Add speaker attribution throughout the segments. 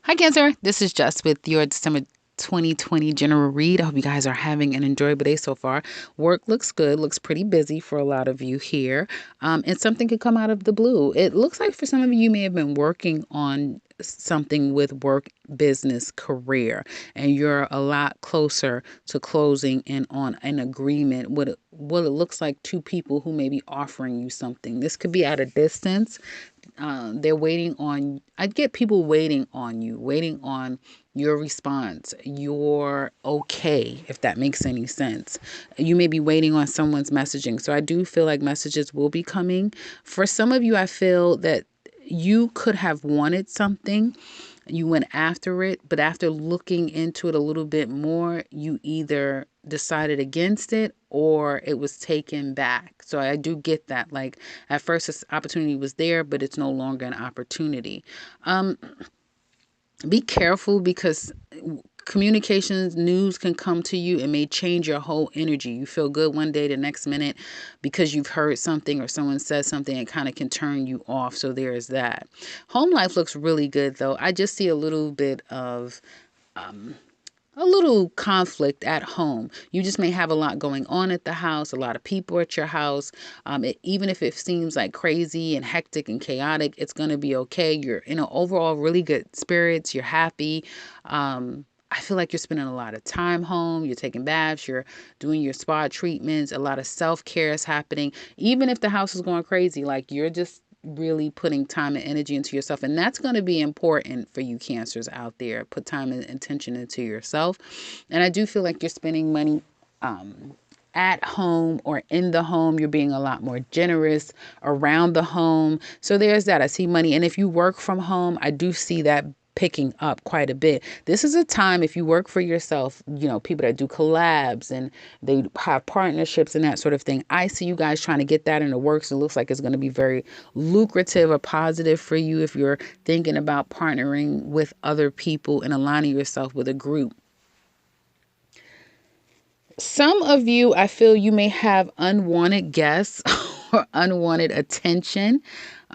Speaker 1: Hi, Cancer. This is Jess with your December 2020 general read. I hope you guys are having an enjoyable day so far. Work looks good, looks pretty busy for a lot of you here. And something could come out of the blue. It looks like for some of you, you may have been working on something with work, business, career, and you're a lot closer to closing in on an agreement with what it looks like two people who may be offering you something. This could be at a distance. They're waiting on, I get people waiting on you, waiting on your response, your okay, if that makes any sense. You may be waiting on someone's messaging. So I do feel like messages will be coming. For some of you, I feel that you could have wanted something, you went after it, but after looking into it a little bit more, you either decided against it or it was taken back. So I do get that. Like at first, this opportunity was there, but it's no longer an opportunity. Be careful because communications news can come to you and may change your whole energy. You feel good one day, the next minute, because you've heard something or someone says something, it kind of can turn you off. So there is that. Home life looks really good though. I just see a little bit of a little conflict at home. You just may have a lot going on at the house, a lot of people at your house. Even if it seems like crazy and hectic and chaotic, it's going to be okay. You're in an overall really good spirits. You're happy. I feel like you're spending a lot of time home. You're taking baths. You're doing your spa treatments. A lot of self-care is happening. Even if the house is going crazy, like you're just really putting time and energy into yourself. And that's going to be important for you cancers out there. Put time and attention into yourself. And I do feel like you're spending money at home or in the home. You're being a lot more generous around the home. So there's that. I see money. And if you work from home, I do see that picking up quite a bit. This is a time, if you work for yourself, people that do collabs and they have partnerships and that sort of thing. I see you guys trying to get that in the works. It looks like it's going to be very lucrative or positive for you if you're thinking about partnering with other people and aligning yourself with a group. Some of you, I feel you may have unwanted guests or unwanted attention.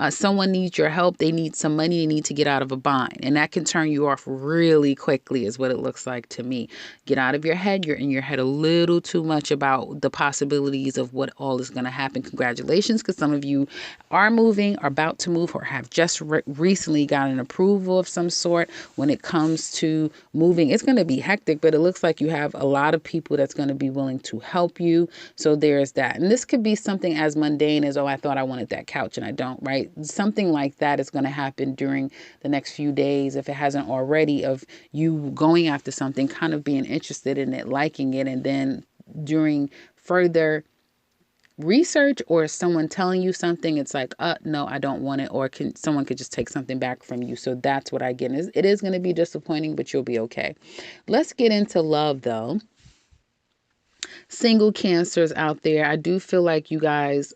Speaker 1: Someone needs your help. They need some money. They need to get out of a bind. And that can turn you off really quickly is what it looks like to me. Get out of your head. You're in your head a little too much about the possibilities of what all is going to happen. Congratulations, because some of you are moving, are about to move, or have just recently got an approval of some sort when it comes to moving. It's going to be hectic, but it looks like you have a lot of people that's going to be willing to help you. So there's that. And this could be something as mundane as, oh, I thought I wanted that couch and I don't, right? Something like that is going to happen during the next few days, if it hasn't already, of you going after something, kind of being interested in it, liking it, and then during further research or someone telling you something, it's like, no, I don't want it, or someone could just take something back from you. So that's what I get. It is going to be disappointing, but you'll be okay. Let's get into love though. Single cancers out there, I do feel like you guys,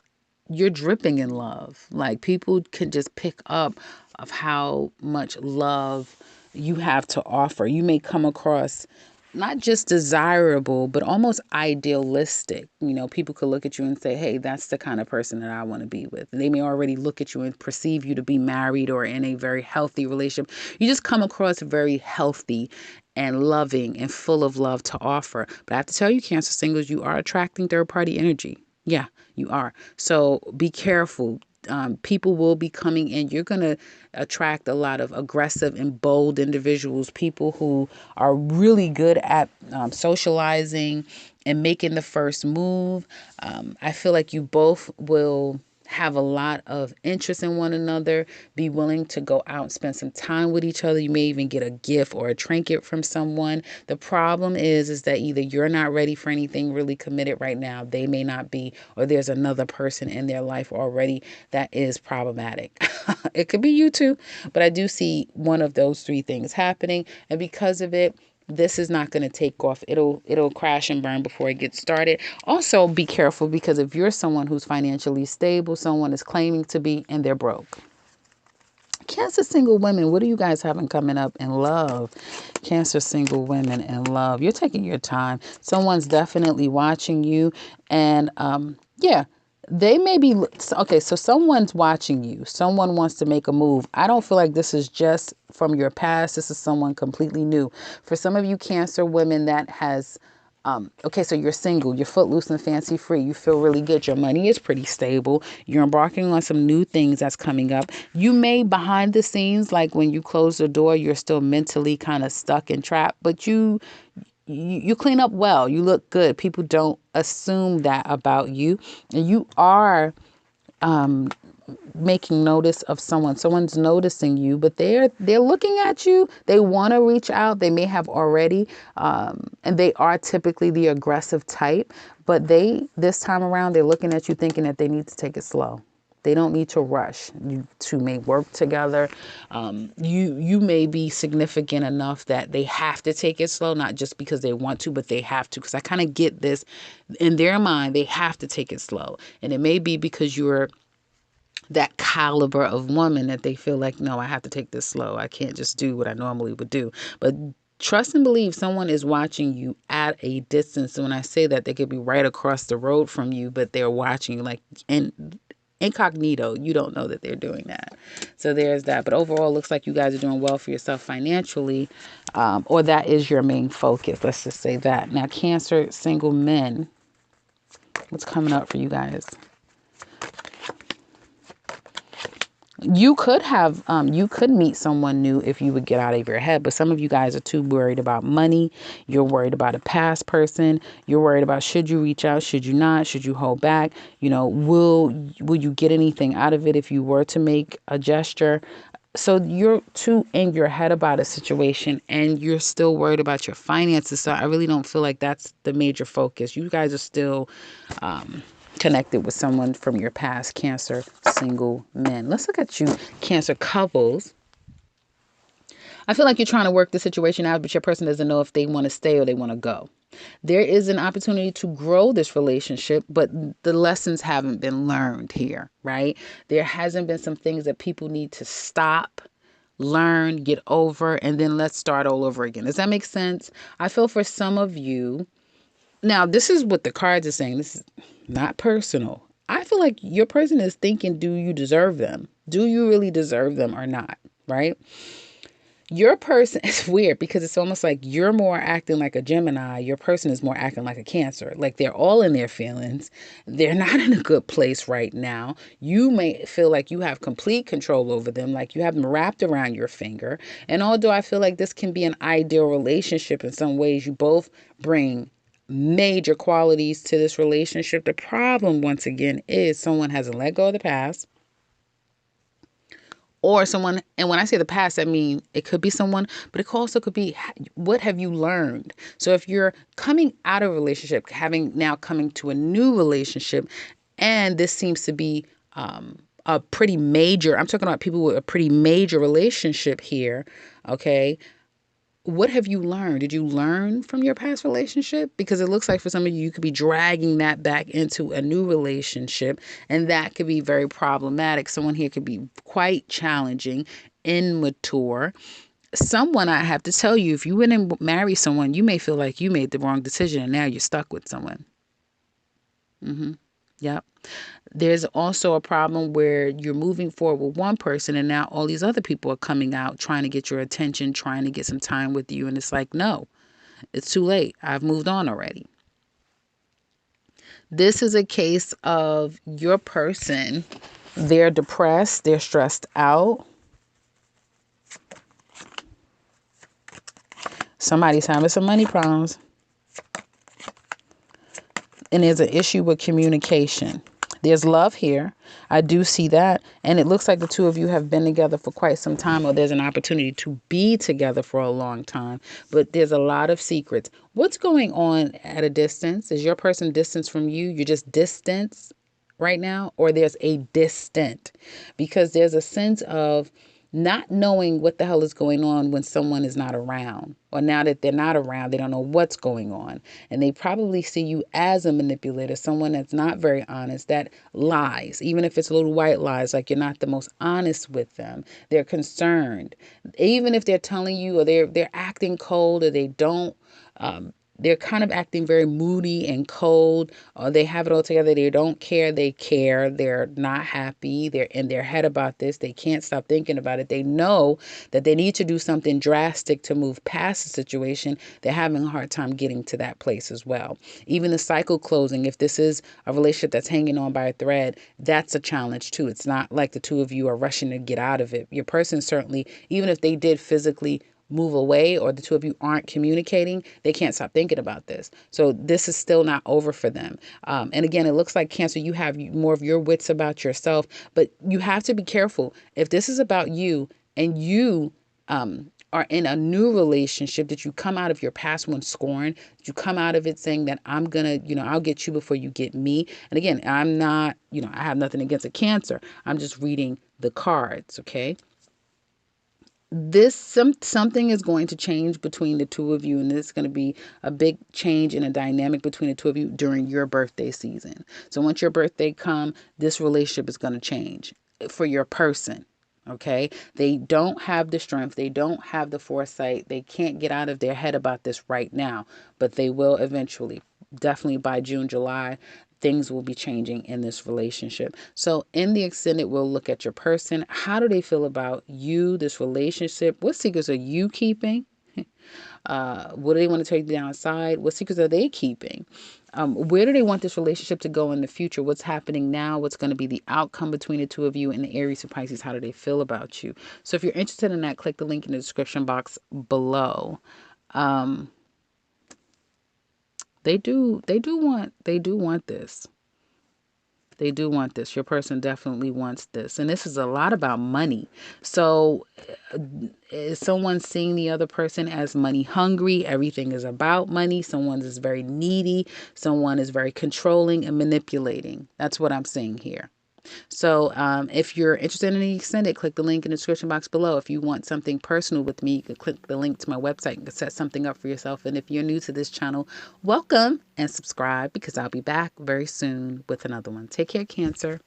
Speaker 1: you're dripping in love. Like people can just pick up of how much love you have to offer. You may come across not just desirable, but almost idealistic. People could look at you and say, hey, that's the kind of person that I want to be with. And they may already look at you and perceive you to be married or in a very healthy relationship. You just come across very healthy and loving and full of love to offer. But I have to tell you, Cancer singles, you are attracting third-party energy. Yeah, you are. So be careful. People will be coming in. You're going to attract a lot of aggressive and bold individuals, people who are really good at socializing and making the first move. I feel like you both will have a lot of interest in one another, be willing to go out and spend some time with each other. You may even get a gift or a trinket from someone. The problem is that either you're not ready for anything really committed right now, they may not be, or there's another person in their life already that is problematic. It could be you too, but I do see one of those three things happening. And because of it, this is not going to take off. It'll crash and burn before it gets started. Also, be careful, because if you're someone who's financially stable, someone is claiming to be, and they're broke. Cancer single women, what are you guys having coming up in love? Cancer single women in love. You're taking your time. Someone's definitely watching you. And yeah, They may be okay. So someone's watching you. Someone wants to make a move. I don't feel like this is just from your past. This is someone completely new. For some of you Cancer women, that has okay, so you're single, you're footloose and fancy free, you feel really good, your money is pretty stable, you're embarking on some new things that's coming up. You may behind the scenes, like when you close the door, you're still mentally kind of stuck and trapped, but you clean up well, you look good. People don't assume that about you, and you are making notice of someone's noticing you, but they're looking at you. They want to reach out, they may have already, and they are typically the aggressive type, but this time around they're looking at you thinking that they need to take it slow. They don't need to rush. You two may work together. You may be significant enough that they have to take it slow, not just because they want to, but they have to. Because I kind of get this in their mind, they have to take it slow, and it may be because you're that caliber of woman that they feel like, no, I have to take this slow. I can't just do what I normally would do. But trust and believe someone is watching you at a distance. And when I say that, they could be right across the road from you, but they're watching you like incognito. You don't know that they're doing that. So there's that. But overall, it looks like you guys are doing well for yourself financially, or that is your main focus. Let's just say that. Now, Cancer single men, what's coming up for you guys? You could meet someone new if you would get out of your head, but some of you guys are too worried about money. You're worried about a past person. You're worried about, should you reach out, should you not, should you hold back? Will you get anything out of it if you were to make a gesture? So you're too in your head about a situation, and you're still worried about your finances. So I really don't feel like that's the major focus. You guys are still connected with someone from your past, Cancer single men. Let's look at you, Cancer couples. I feel like you're trying to work the situation out, but your person doesn't know if they want to stay or they want to go. There is an opportunity to grow this relationship, but the lessons haven't been learned here, right? There hasn't been some things that people need to stop, learn, get over, and then let's start all over again. Does that make sense? I feel for some of you, now this is what the cards are saying. This is not personal. I feel like your person is thinking, do you deserve them? Do you really deserve them or not? Right? Your person is weird because it's almost like you're more acting like a Gemini. Your person is more acting like a Cancer. Like they're all in their feelings. They're not in a good place right now. You may feel like you have complete control over them, like you have them wrapped around your finger. And although I feel like this can be an ideal relationship in some ways, you both bring major qualities to this relationship. The problem, once again, is someone hasn't let go of the past, or someone, and when I say the past, I mean it could be someone, but it also could be, what have you learned? So if you're coming out of a relationship, having now coming to a new relationship, and this seems to be a pretty major, I'm talking about people with a pretty major relationship here, okay? What have you learned? Did you learn from your past relationship? Because it looks like for some of you, you could be dragging that back into a new relationship, and that could be very problematic. Someone here could be quite challenging, immature. Someone, I have to tell you, if you went and marry someone, you may feel like you made the wrong decision and now you're stuck with someone. Yep. There's also a problem where you're moving forward with one person and now all these other people are coming out trying to get your attention, trying to get some time with you. And it's like, no, it's too late. I've moved on already. This is a case of your person, they're depressed, they're stressed out. Somebody's having some money problems. And there's an issue with communication. There's love here. I do see that. And it looks like the two of you have been together for quite some time, or there's an opportunity to be together for a long time. But there's a lot of secrets. What's going on at a distance? Is your person distant from you? You're just distant right now? Or there's a distant? Because there's a sense of not knowing what the hell is going on when someone is not around, or now that they're not around, they don't know what's going on. And they probably see you as a manipulator, someone that's not very honest, that lies, even if it's little white lies, like you're not the most honest with them. They're concerned. Even if they're telling you, or they're acting cold, or they don't they're kind of acting very moody and cold, or they have it all together. They don't care. They care. They're not happy. They're in their head about this. They can't stop thinking about it. They know that they need to do something drastic to move past the situation. They're having a hard time getting to that place as well. Even the cycle closing, if this is a relationship that's hanging on by a thread, that's a challenge too. It's not like the two of you are rushing to get out of it. Your person certainly, even if they did physically move away, or the two of you aren't communicating, they can't stop thinking about this. So this is still not over for them. And again, it looks like Cancer, you have more of your wits about yourself, but you have to be careful. If this is about you and you are in a new relationship, that you come out of your past one scorn, that you come out of it saying that I'm gonna, I'll get you before you get me. And again, I'm not, I have nothing against a Cancer. I'm just reading the cards, okay? Something is going to change between the two of you, and this is going to be a big change in a dynamic between the two of you during your birthday season. So once your birthday come, this relationship is going to change for your person. Okay, they don't have the strength, they don't have the foresight, they can't get out of their head about this right now, but they will eventually. Definitely by June, July, things will be changing in this relationship. So in the extended, we'll look at your person. How do they feel about you, this relationship? What secrets are you keeping? What do they want to take downside? What secrets are they keeping? Where do they want this relationship to go in the future? What's happening now? What's going to be the outcome between the two of you? And the Aries and Pisces, how do they feel about you? So if you're interested in that, click the link in the description box below. They do want this. They do want this. Your person definitely wants this. And this is a lot about money. So is someone seeing the other person as money hungry? Everything is about money. Someone is very needy. Someone is very controlling and manipulating. That's what I'm seeing here. So if you're interested in the extended, click the link in the description box below. If you want something personal with me, you can click the link to my website and set something up for yourself. And if you're new to this channel, welcome and subscribe, because I'll be back very soon with another one. Take care, Cancer.